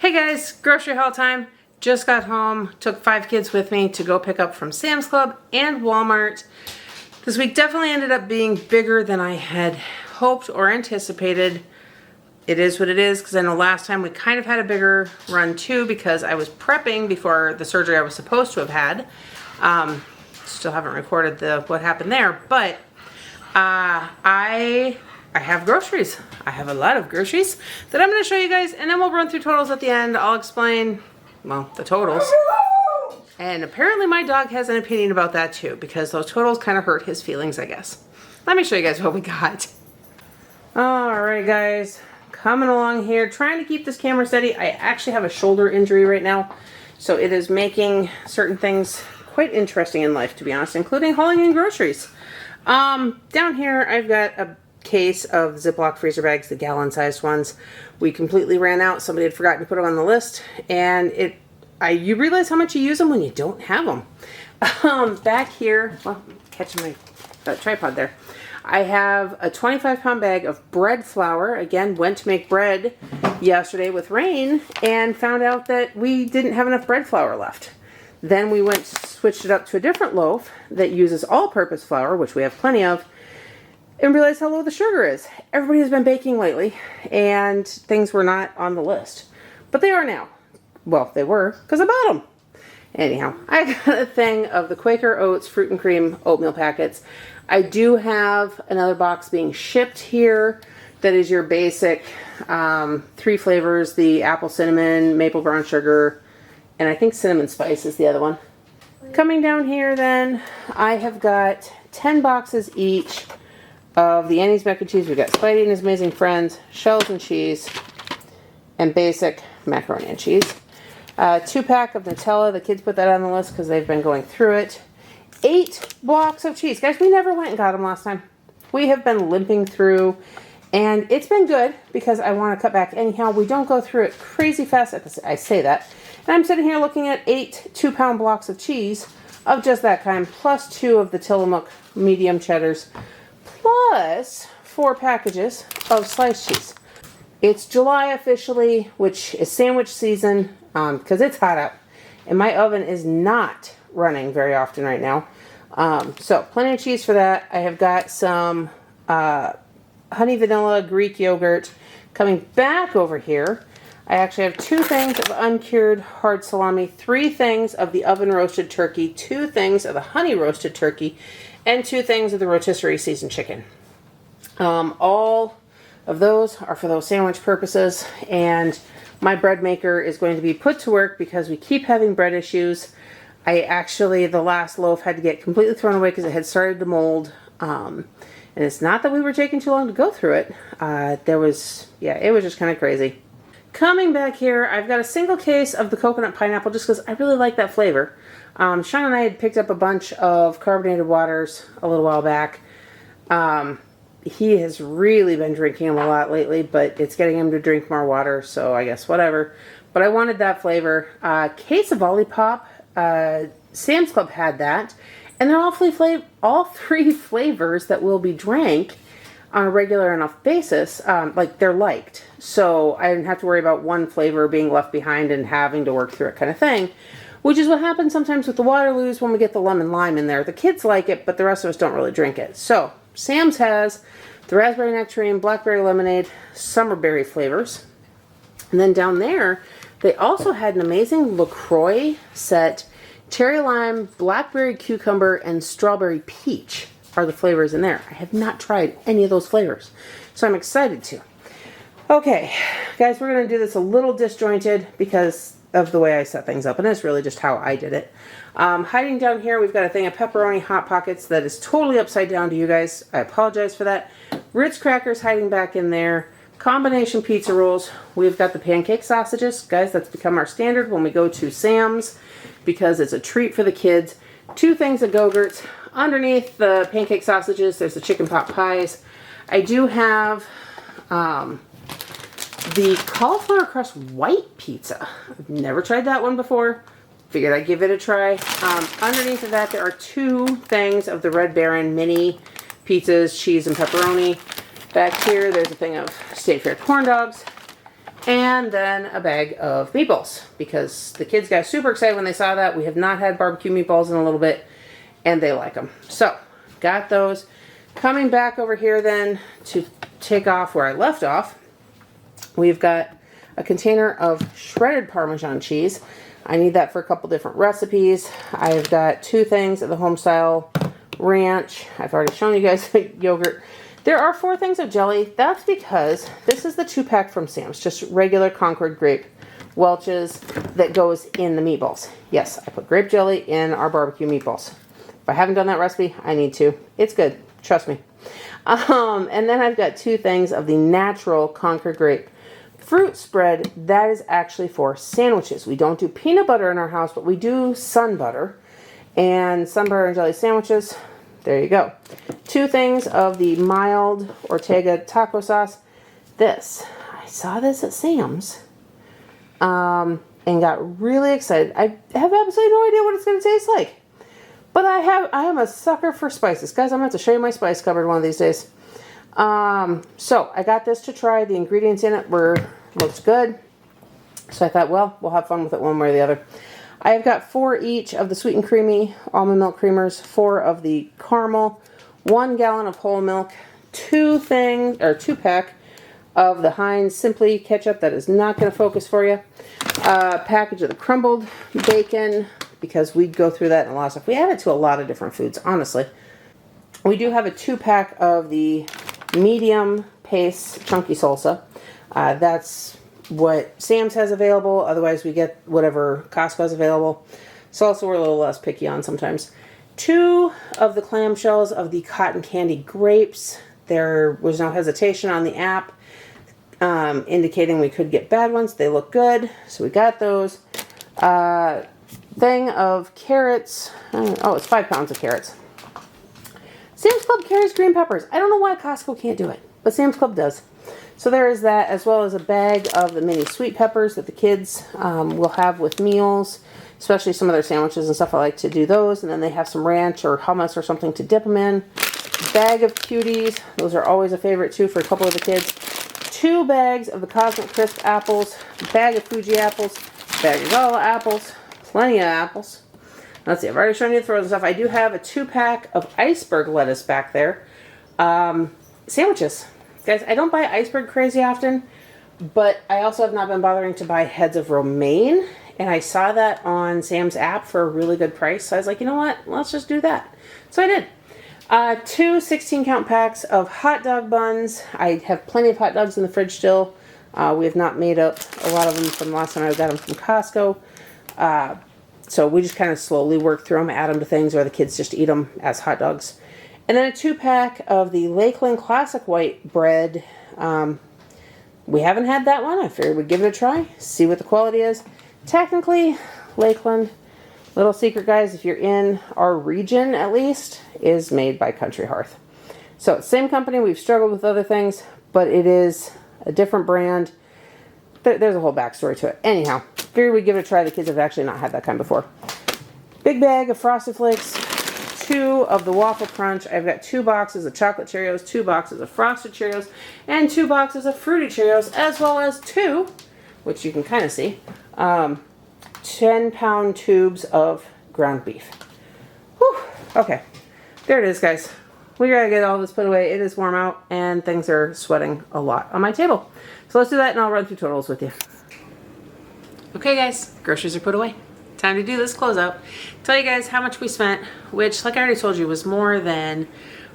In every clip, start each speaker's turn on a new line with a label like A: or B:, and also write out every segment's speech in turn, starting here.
A: Hey guys, grocery haul time. Just got home, took 5 kids with me to go pick up from Sam's Club and Walmart. This week definitely ended up being bigger than I had hoped or anticipated. It is what it is, because I know last time we kind of had a bigger run too because I was prepping before the surgery I was supposed to have had. Still haven't recorded what happened there, but I have groceries. I have a lot of groceries that I'm going to show you guys, and then we'll run through totals at the end. I'll explain, well, the totals. And apparently my dog has an opinion about that too, because those totals kind of hurt his feelings, I guess. Let me show you guys what we got. Alright guys, coming along here, trying to keep this camera steady. I actually have a shoulder injury right now, so it is making certain things quite interesting in life, to be honest, including hauling in groceries. Down here I've got a case of Ziploc freezer bags, the gallon-sized ones. We completely ran out. Somebody had forgotten to put them on the list, and you realize how much you use them when you don't have them. Back here, well, catching my tripod there. I have a 25-pound bag of bread flour. Again, went to make bread yesterday with Rain and found out that we didn't have enough bread flour left. Then we switched it up to a different loaf that uses all-purpose flour, which we have plenty of, and realized how low the sugar is. Everybody has been baking lately, and things were not on the list. But they are now. Well, they were, because I bought them. Anyhow, I got a thing of the Quaker Oats fruit and cream oatmeal packets. I do have another box being shipped here that is your basic 3 flavors, the apple cinnamon, maple brown sugar, and I think cinnamon spice is the other one. Coming down here then, I have got 10 boxes each of the Annie's mac and cheese. We've got Spidey and his amazing friends, shells and cheese, and basic macaroni and cheese. 2-pack of Natalya. The kids put that on the list because they've been going through it. 8 blocks of cheese. Guys, we never went and got them last time. We have been limping through, and it's been good because I want to cut back anyhow. We don't go through it crazy fast. I say that. And I'm sitting here looking at 8 2-pound blocks of cheese of just that kind, plus 2 of the Tillamook medium cheddars, plus 4 packages of sliced cheese. It's July officially, which is sandwich season, because it's hot out. And my oven is not running very often right now. So plenty of cheese for that. I have got some honey vanilla Greek yogurt. Coming back over here, I actually have 2 things of uncured hard salami, 3 things of the oven roasted turkey, 2 things of the honey roasted turkey, and 2 things of the rotisserie seasoned chicken. All of those are for those sandwich purposes, and my bread maker is going to be put to work because we keep having bread issues. The last loaf had to get completely thrown away because it had started to mold. And it's not that we were taking too long to go through it. It was just kind of crazy. Coming back here, I've got a single case of the coconut pineapple just because I really like that flavor. Shawn and I had picked up a bunch of carbonated waters a little while back. He has really been drinking them a lot lately, but it's getting him to drink more water, so I guess whatever. But I wanted that flavor. Case of Olipop. Sam's Club had that. And they're all 3 flavors that will be drank on a regular enough basis. They're liked. So I didn't have to worry about one flavor being left behind and having to work through it kind of thing. Which is what happens sometimes with the Waterloos when we get the lemon lime in there. The kids like it, but the rest of us don't really drink it. So Sam's has the raspberry nectarine, blackberry lemonade, summerberry flavors. And then down there, they also had an amazing LaCroix set. Cherry lime, blackberry cucumber, and strawberry peach are the flavors in there. I have not tried any of those flavors, so I'm excited to. Okay, guys, we're going to do this a little disjointed because of the way I set things up, and that's really just how I did it. Hiding down here, we've got a thing of pepperoni Hot Pockets that is totally upside down to you guys. I apologize for that. Ritz crackers hiding back in there. Combination pizza rolls. We've got the pancake sausages. Guys, that's become our standard when we go to Sam's because it's a treat for the kids. 2 things of Go-Gurts. Underneath the pancake sausages, there's the chicken pot pies. I do have the cauliflower crust white pizza. I've never tried that one before. Figured I'd give it a try. Underneath of that, there are 2 things of the Red Baron mini pizzas, cheese and pepperoni. Back here, there's a thing of State Fair corn dogs. And then a bag of meatballs, because the kids got super excited when they saw that. We have not had barbecue meatballs in a little bit, and they like them. So, got those. Coming back over here then to take off where I left off, we've got a container of shredded Parmesan cheese. I need that for a couple different recipes. I've got 2 things of the home-style ranch. I've already shown you guys the yogurt. There are 4 things of jelly. That's because this is the 2-pack from Sam's, just regular Concord grape Welch's that goes in the meatballs. Yes, I put grape jelly in our barbecue meatballs. If I haven't done that recipe, I need to. It's good. Trust me. And then I've got 2 things of the natural Concord grape fruit spread. That is actually for sandwiches. We don't do peanut butter in our house, but we do sun butter. And sun butter and jelly sandwiches. There you go. 2 things of the mild Ortega taco sauce. This, I saw this at Sam's and got really excited. I have absolutely no idea what it's going to taste like. But I am a sucker for spices. Guys, I'm going to have to show you my spice cupboard one of these days. So I got this to try. The ingredients in it looks good. So I thought, well, we'll have fun with it one way or the other. I have got 4 each of the sweet and creamy almond milk creamers, 4 of the caramel, 1 gallon of whole milk, 2-pack of the Heinz Simply ketchup. That is not going to focus for you. A package of the crumbled bacon, because we go through that in a lot of stuff. We add it to a lot of different foods, honestly. We do have a 2-pack of the medium pace chunky salsa. That's what Sam's has available. Otherwise, we get whatever Costco has available. Salsa we're a little less picky on sometimes. 2 of the clamshells of the cotton candy grapes. There was no hesitation on the app indicating we could get bad ones. They look good, so we got those. Thing of carrots. Oh, it's 5 pounds of carrots. Sam's Club carries green peppers. I don't know why Costco can't do it, but Sam's Club does. So there is that, as well as a bag of the mini sweet peppers that the kids will have with meals, especially some of their sandwiches and stuff. I like to do those, and then they have some ranch or hummus or something to dip them in. Bag of cuties. Those are always a favorite too for a couple of the kids. 2 bags of the Cosmic Crisp apples. Bag of Fuji apples. Bag of Gala apples. Plenty of apples. Let's see, I've already shown you the frozen stuff. I do have a 2-pack of iceberg lettuce back there. Sandwiches. Guys, I don't buy iceberg crazy often, but I also have not been bothering to buy heads of romaine. And I saw that on Sam's app for a really good price. So I was like, you know what? Let's just do that. So I did. 2 16-count packs of hot dog buns. I have plenty of hot dogs in the fridge still. We have not made up a lot of them from the last time I got them from Costco. So we just kind of slowly work through them, add them to things, or the kids just eat them as hot dogs. And then a 2-pack of the Lakeland Classic White bread. We haven't had that one. I figured we'd give it a try, see what the quality is. Technically, Lakeland, little secret guys, if you're in our region at least, is made by Country Hearth. So, same company. We've struggled with other things, but it is a different brand. There's a whole backstory to it. Anyhow, figured we'd give it a try. The kids have actually not had that kind before. Big bag of Frosted Flakes. 2 of the Waffle Crunch. I've got 2 boxes of chocolate Cheerios, 2 boxes of Frosted Cheerios, and 2 boxes of Fruity Cheerios, as well as 2, which you can kind of see, 10-pound tubes of ground beef. Whew. Okay, there it is, guys. We gotta get all this put away. It is warm out, and things are sweating a lot on my table. So let's do that, and I'll run through totals with you. Okay, guys, groceries are put away. Time to do this closeout. Tell you guys how much we spent, which, like I already told you, was more than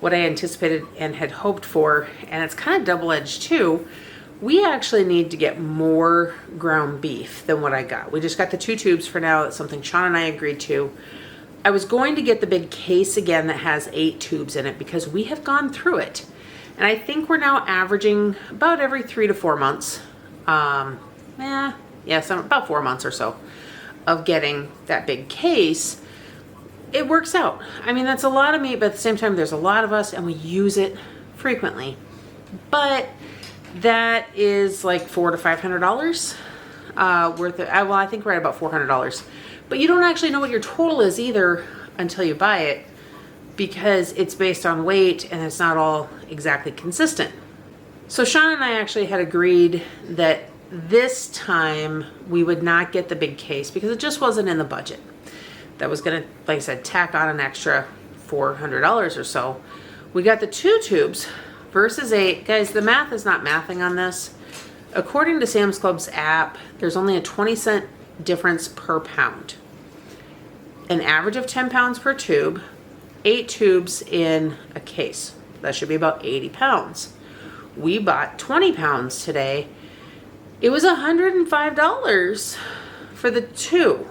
A: what I anticipated and had hoped for. And it's kind of double-edged too. We actually need to get more ground beef than what I got. We just got the 2 tubes for now. That's something Shawn and I agreed to. I was going to get the big case again that has 8 tubes in it because we have gone through it. And I think we're now averaging about every 3 to 4 months. About 4 months or so of getting that big case. It works out. I mean, that's a lot of meat, but at the same time, there's a lot of us and we use it frequently. But that is like $400 to $500 worth of, well, I think we're at about $400. But you don't actually know what your total is either until you buy it, because it's based on weight and it's not all exactly consistent. So Shawn and I actually had agreed that this time we would not get the big case because it just wasn't in the budget. That was gonna, like I said, tack on an extra $400 or so. We got the 2 tubes versus 8. Guys, the math is not mathing on this. According to Sam's Club's app, there's only a 20-cent difference per pound. An average of 10 pounds per tube, 8 tubes in a case. That should be about 80 pounds. We bought 20 pounds today. It was $105 for the 2.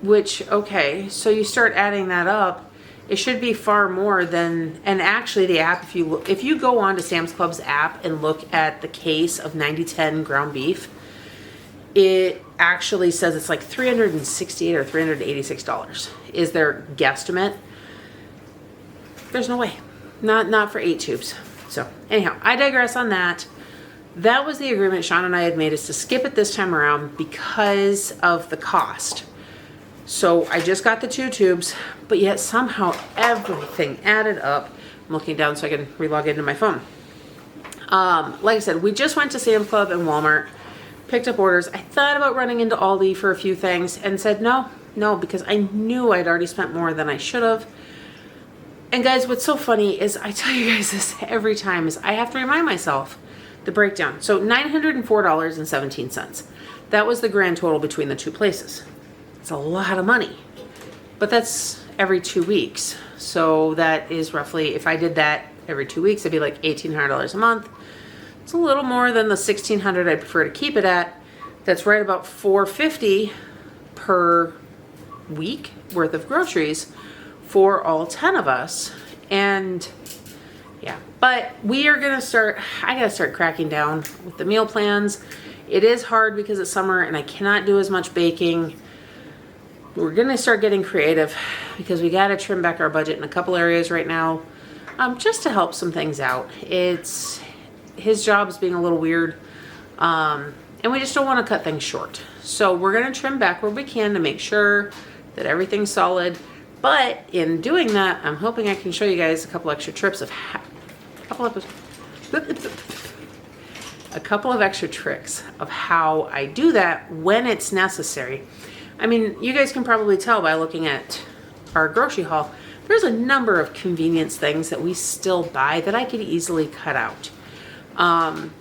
A: Which, okay, so you start adding that up, it should be far more than, and actually the app, if you go on to Sam's Club's app and look at the case of 90-10 ground beef, it actually says it's like $368 or $386 is their guesstimate. There's no way. Not for 8 tubes. So anyhow, I digress on that. That was the agreement Shawn and I had made, is to skip it this time around because of the cost. So I just got the 2 tubes, but yet somehow everything added up. I'm looking down so I can relog into my phone. Like I said, we just went to Sam's Club and Walmart, picked up orders. I thought about running into Aldi for a few things and said no, because I knew I'd already spent more than I should have. And guys, what's so funny is I tell you guys this every time, is I have to remind myself the breakdown. So $904.17. That was the grand total between the 2 places. It's a lot of money, but that's every 2 weeks. So that is roughly, if I did that every 2 weeks, it'd be like $1,800 a month. It's a little more than the $1,600 I prefer to keep it at. That's right about $450 per week worth of groceries for all 10 of us. And yeah, but we are gonna start, I gotta start cracking down with the meal plans. It is hard because it's summer and I cannot do as much baking. We're gonna start getting creative because we gotta trim back our budget in a couple areas right now, just to help some things out. It's, his job is being a little weird, and we just don't wanna cut things short. So we're gonna trim back where we can to make sure that everything's solid. But in doing that, I'm hoping I can show you guys a couple extra trips of a couple of extra tricks of how I do that when it's necessary. I mean, you guys can probably tell by looking at our grocery haul, there's a number of convenience things that we still buy that I could easily cut out.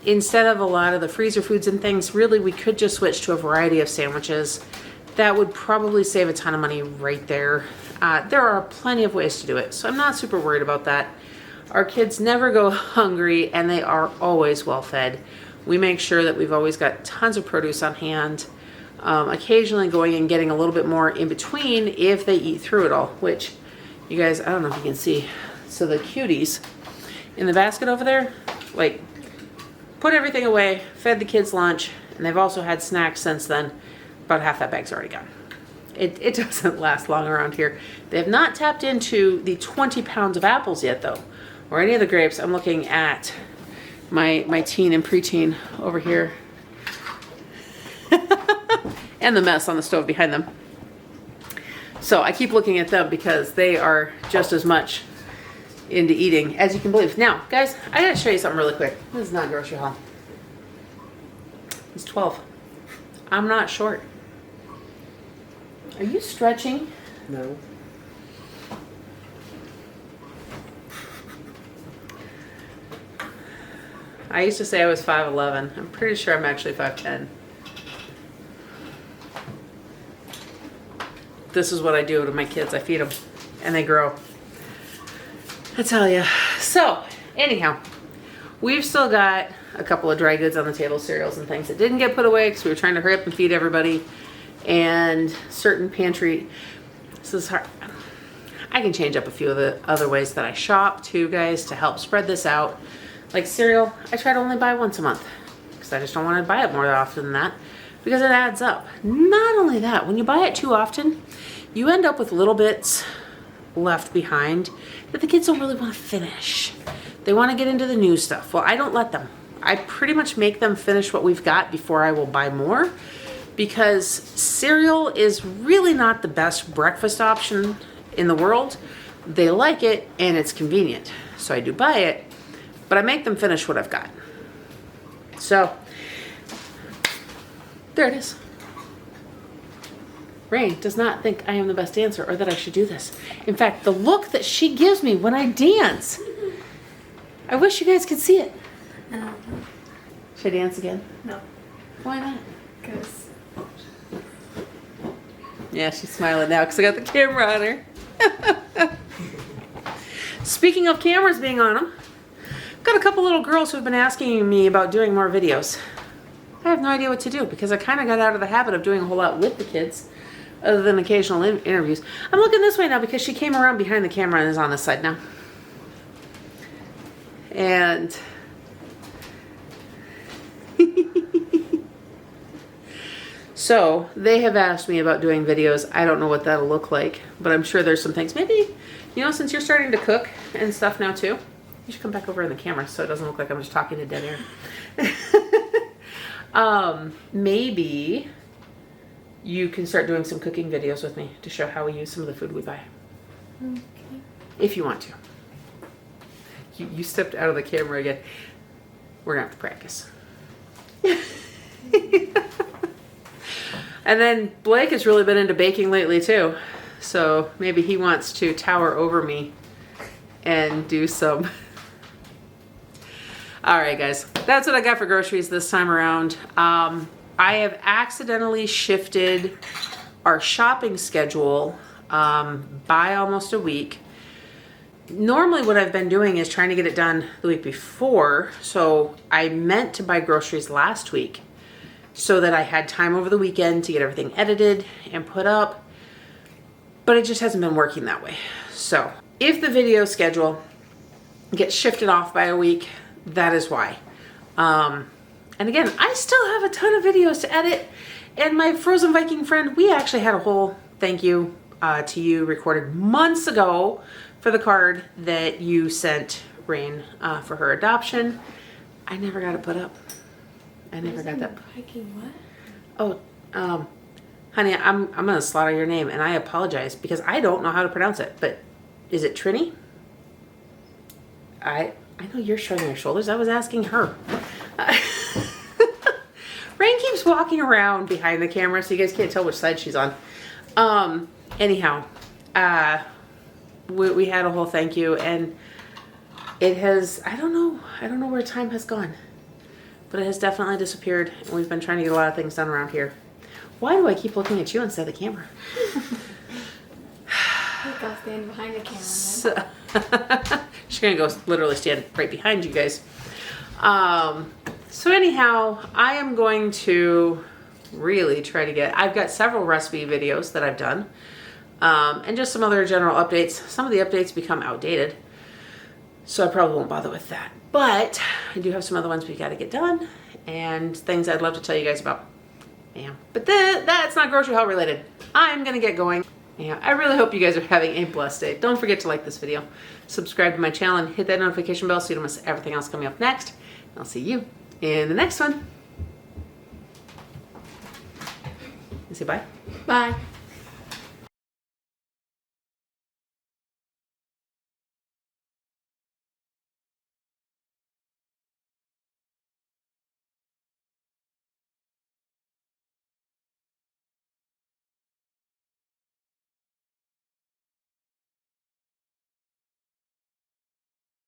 A: Instead of a lot of the freezer foods and things, really we could just switch to a variety of sandwiches. That would probably save a ton of money right there. There are plenty of ways to do it, so I'm not super worried about that. Our kids never go hungry and they are always well fed. We make sure that we've always got tons of produce on hand. Occasionally going and getting a little bit more in between if they eat through it all, which you guys, I don't know if you can see. So the cuties in the basket over there, like, put everything away, fed the kids lunch, and they've also had snacks since then. About half that bag's already gone. It doesn't last long around here. They have not tapped into the 20 pounds of apples yet though, or any of the grapes. I'm looking at my teen and preteen over here. And the mess on the stove behind them. So I keep looking at them because they are just as much into eating as you can believe. Now, guys, I gotta show you something really quick. This is not grocery haul. It's 12. I'm not short. Are you stretching?
B: No.
A: I used to say I was 5'11". I'm pretty sure I'm actually 5'10". This is what I do to my kids. I feed them and they grow. I tell you. So, anyhow, we've still got a couple of dry goods on the table, cereals and things that didn't get put away because we were trying to hurry up and feed everybody. And certain pantry, this is hard. I can change up a few of the other ways that I shop too, guys, to help spread this out. Like cereal, I try to only buy once a month because I just don't want to buy it more often than that because it adds up. Not only that, when you buy it too often, you end up with little bits left behind that the kids don't really want to finish. They want to get into the new stuff. Well, I don't let them. I pretty much make them finish what we've got before I will buy more, because cereal is really not the best breakfast option in the world. They like it and it's convenient, so I do buy it, but I make them finish what I've got. So There it is. Rain does not think I am the best dancer or that I should do this. In fact, the look that she gives me when I dance, I wish you guys could see it. Should I dance again?
B: No.
A: Why not?
B: Because.
A: Yeah, she's smiling now because I got the camera on her. Speaking of cameras being on them, got a couple little girls who have been asking me about doing more videos. I have no idea what to do because I kind of got out of the habit of doing a whole lot with the kids other than occasional interviews. I'm looking this way now because she came around behind the camera and is on this side now. And so they have asked me about doing videos. I don't know what that'll look like, but I'm sure there's some things. Maybe, you know, since you're starting to cook and stuff now too, you should come back over in the camera so it doesn't look like I'm just talking to dead air. Maybe you can start doing some cooking videos with me to show how we use some of the food we buy.
B: Okay.
A: If you want to. You stepped out of the camera again. We're gonna have to practice. And then Blake has really been into baking lately too. So maybe he wants to tower over me and do some. All right, guys, that's what I got for groceries this time around. I have accidentally shifted our shopping schedule by almost a week. Normally what I've been doing is trying to get it done the week before. So I meant to buy groceries last week so that I had time over the weekend to get everything edited and put up. But it just hasn't been working that way. So if the video schedule gets shifted off by a week, that is why. And again, I still have a ton of videos to edit. And my Frozen Viking friend, we actually had a whole thank you to you recorded months ago for the card that you sent Rain for her adoption. I never got it put up. I never got that.
B: Viking what?
A: Oh, honey, I'm gonna slaughter your name, and I apologize because I don't know how to pronounce it. But is it Trini? I know you're shrugging your shoulders. I was asking her. Rain keeps walking around behind the camera, so you guys can't tell which side she's on. Anyhow, we had a whole thank you, and it has, I don't know where time has gone, but it has definitely disappeared, and we've been trying to get a lot of things done around here. Why do I keep looking at you instead of the camera?
B: I'll stand behind the camera.
A: So, she's gonna go literally stand right behind you guys. So anyhow, I am going to really try to get, I've got several recipe videos that I've done, and just some other general updates. Some of the updates become outdated, so I probably won't bother with that. But I do have some other ones we got to get done, and things I'd love to tell you guys about. Yeah, but that's not grocery haul related. I'm gonna get going. Yeah, I really hope you guys are having a blessed day. Don't forget to like this video, subscribe to my channel, and hit that notification bell so you don't miss everything else coming up next. I'll see you in the next one. Say bye.
B: Bye.